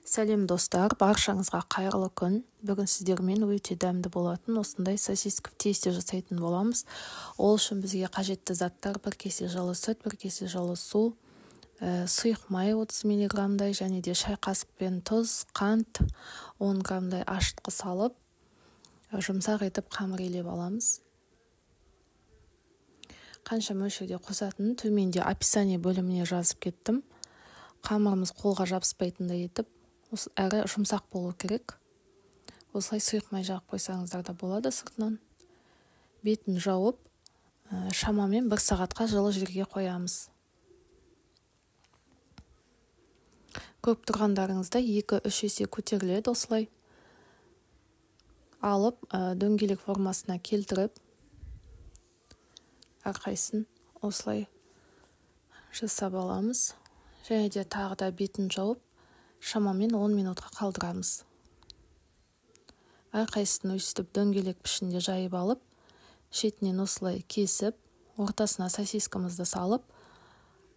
Сәлем достар, баршаңызға қайырлы күн. Бүгін сіздермен өте дәмді болатын осындай сосиска в тесте жасайтын боламыз. Ол үшін бізге қажетті заттар: 1 кесе жылы сүт, 1 кесе жылы су, сұйық май 30 мг-дай және де шай қасықпен тұз, қант 10 грамдай ашытқы салып, жұмсақ етіп қамыр илеп аламыз. Қанша мөлшерде қосатынын төменде описание бөліміне жазып кеттім. Қамырымыз қолға жабыспайтындай етіп, әрі жұмсақ болу керек. Осылай сұйық май жағып қойсаңыздар да болады сыртынан. Бетін жауып, шамамен 1 сағатқа жылы жерге қоямыз. Көріп тұрғандарыңызда 2-3 есе көтеріледі осылай. Алып, дөңгелек формасына келтіріп, әрқайсысын осылай жасап аламыз. Және де тағы да бетін жауып, шамамен 10 минутқа қалдырамыз. Әрқайсысын өстіп дөңгелек пішінде жайып алып, шетінен осылай кесіп, ортасына сосискамызды салып,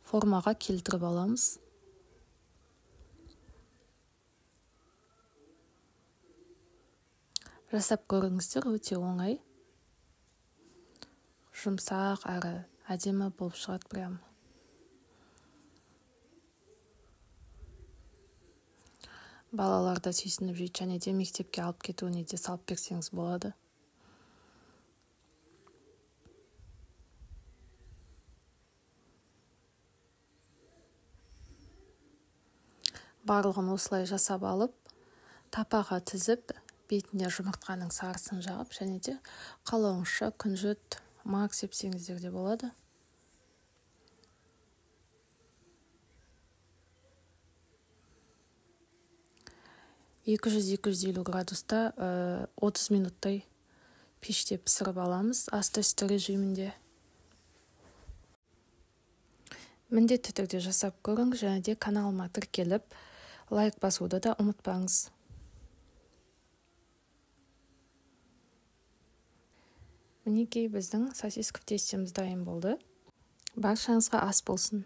формаға келтіріп аламыз. Жасап көріңіздер, өте оңай. Жұмсақ әрі әдемі болып шығады прям. Балаларда сүйсініп жейді, және де мектепке алып кетуіне де салып берсеңіз болады. Барлығын осылай жасап алып, тапаға тізіп, бетіне жұмыртқаның сарысын жағып, және де қалауыңызша күнжіт, мак сепсеңіздер де болады. – 200-250 градуста 30 минуттай пеште пісіріп аламыз, асты үсті режимінде. Міндетті түрде жасап көріңіз, және де каналыма тіркеліп, лайк басуды да ұмытпаңыз. Мінекей біздің сосиска в тестеміз дайын болды. Баршаңызға ас болсын.